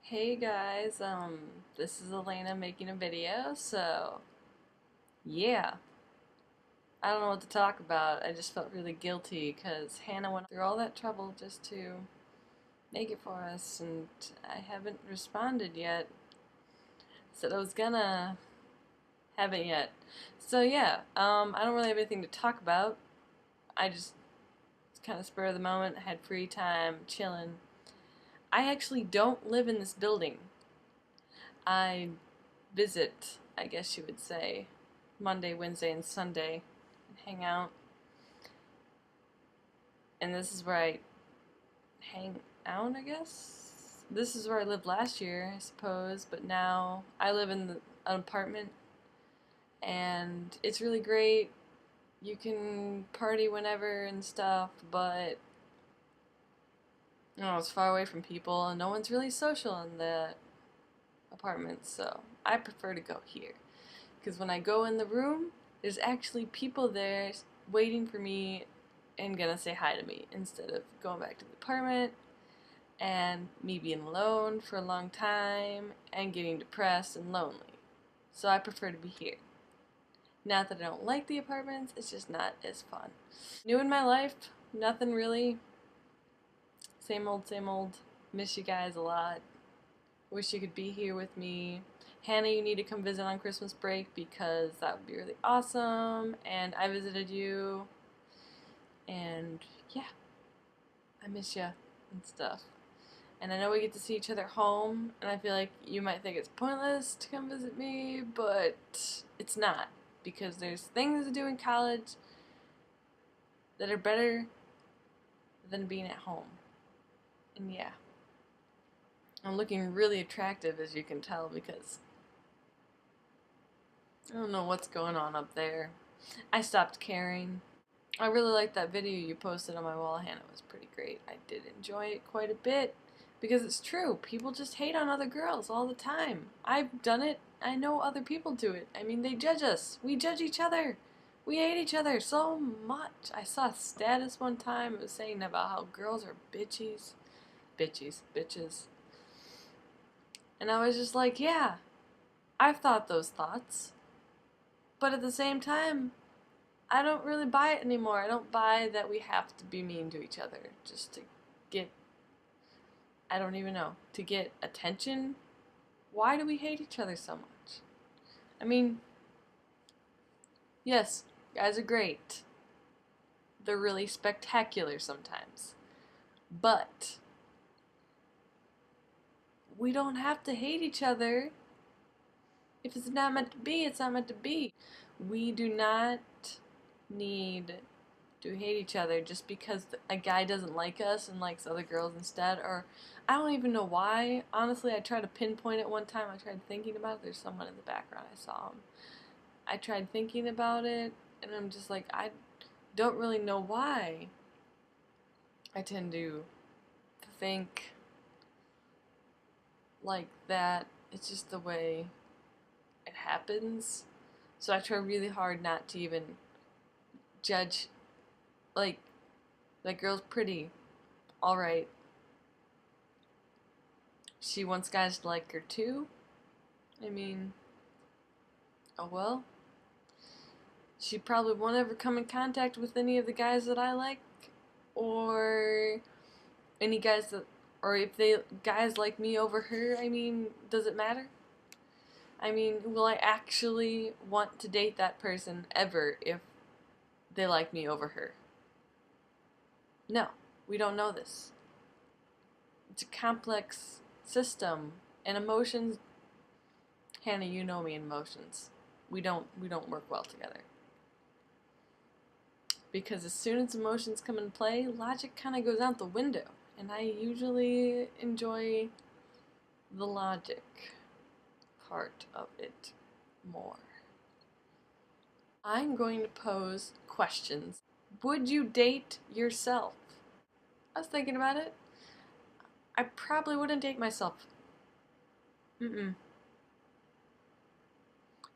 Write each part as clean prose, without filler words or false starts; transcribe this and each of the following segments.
Hey guys, this is Elena making a video, so yeah, I don't know what to talk about. I just felt really guilty because Hannah went through all that trouble just to make it for us, and I haven't responded yet. Said I was gonna, haven't yet. So yeah, I don't really have anything to talk about. I just kind of spur of the moment, had free time, chilling. I actually don't live in this building. I visit, I guess you would say, Monday, Wednesday, and Sunday and hang out. And this is where I hang out, I guess. This is where I lived last year, I suppose, but now I live in an apartment and it's really great. You can party whenever and stuff, but it's far away from people and no one's really social in the apartment, so I prefer to go here. Because when I go in the room, there's actually people there waiting for me and gonna say hi to me instead of going back to the apartment and me being alone for a long time and getting depressed and lonely. So I prefer to be here. Not that I don't like the apartments, it's just not as fun. New in my life, nothing really. Same old, same old. Miss you guys a lot. Wish you could be here with me. Hannah, you need to come visit on Christmas break because that would be really awesome. And I visited you. And yeah, I miss you and stuff. And I know we get to see each other home, and I feel like you might think it's pointless to come visit me, but it's not. Because there's things to do in college that are better than being at home. And yeah, I'm looking really attractive, as you can tell, because I don't know what's going on up there. I stopped caring. I really liked that video you posted on my wall, Hannah. It was pretty great. I did enjoy it quite a bit because it's true. People just hate on other girls all the time. I've done it. I know other people do it. I mean, they judge us. We judge each other. We hate each other so much. I saw a status one time. It was saying about how girls are bitches. Bitches. And I was just like, yeah, I've thought those thoughts. But at the same time, I don't really buy it anymore. I don't buy that we have to be mean to each other just to get, I don't even know, to get attention. Why do we hate each other so much? I mean, yes, guys are great. They're really spectacular sometimes. But we don't have to hate each other. If it's not meant to be, it's not meant to be. We do not need to hate each other just because a guy doesn't like us and likes other girls instead, or I don't even know why. Honestly, I tried to pinpoint it one time. I tried thinking about it. There's someone in the background. I saw him. I tried thinking about it, and I'm just like, I don't really know why. I tend to think like that. It's just the way it happens. So I try really hard not to even judge, like, that girl's pretty. Alright. She wants guys to like her too. I mean, oh well. She probably won't ever come in contact with any of the guys that I like, or any guys that, or if they guys like me over her. I mean, does it matter? I mean, will I actually want to date that person ever if they like me over her? No, we don't know this. It's a complex system, and emotions. Hannah, you know me in emotions. We don't work well together. Because as soon as emotions come in play, logic kind of goes out the window. And I usually enjoy the logic part of it more. I'm going to pose questions. Would you date yourself? I was thinking about it. I probably wouldn't date myself. Mm-mm.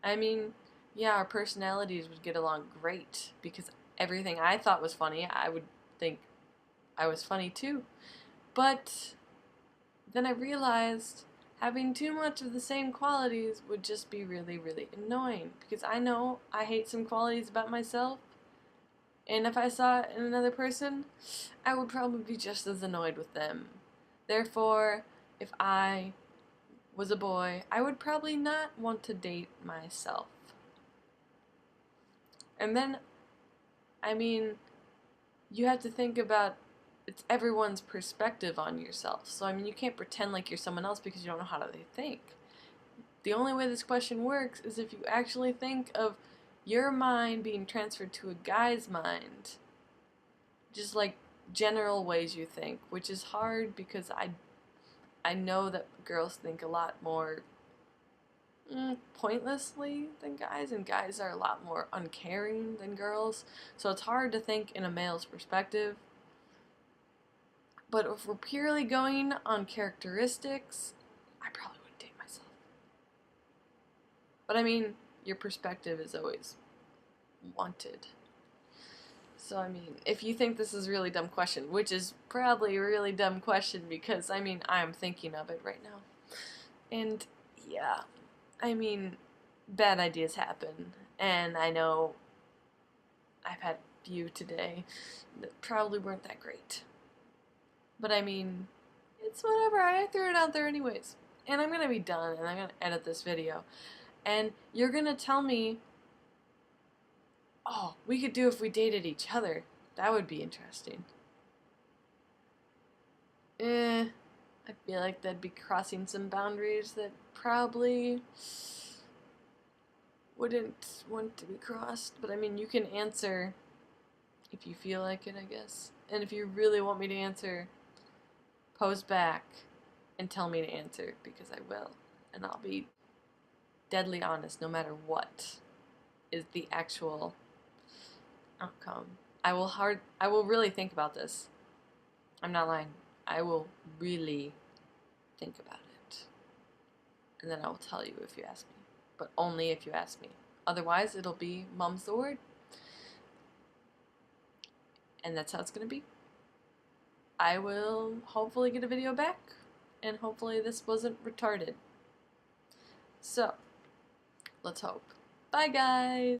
I mean, yeah, our personalities would get along great because everything I thought was funny, I would think I was funny too. But then I realized having too much of the same qualities would just be really, really annoying. Because I know I hate some qualities about myself, and if I saw it in another person, I would probably be just as annoyed with them. Therefore, if I was a boy, I would probably not want to date myself. And then, I mean, you have to think about it's everyone's perspective on yourself. So, I mean, you can't pretend like you're someone else because you don't know how they think. The only way this question works is if you actually think of your mind being transferred to a guy's mind. Just like general ways you think, which is hard because I know that girls think a lot more pointlessly than guys, and guys are a lot more uncaring than girls. So it's hard to think in a male's perspective. But if we're purely going on characteristics, I probably wouldn't date myself. But I mean, your perspective is always wanted. So, I mean, if you think this is a really dumb question, which is probably a really dumb question because, I mean, I'm thinking of it right now. And, yeah, I mean, bad ideas happen. And I know I've had a few today that probably weren't that great. But, I mean, it's whatever. I threw it out there anyways. And I'm going to be done, and I'm going to edit this video. And you're going to tell me, oh, we could do if we dated each other. That would be interesting. I feel like that'd be crossing some boundaries that probably wouldn't want to be crossed. But I mean, you can answer if you feel like it, I guess. And if you really want me to answer, pose back and tell me to answer because I will. And I'll be deadly honest no matter what is the actual outcome. I will really think about this. I'm not lying. I will really think about it. And then I will tell you if you ask me. But only if you ask me. Otherwise, it'll be mum's the word. And that's how it's going to be. I will hopefully get a video back. And hopefully this wasn't retarded. So, let's hope. Bye, guys!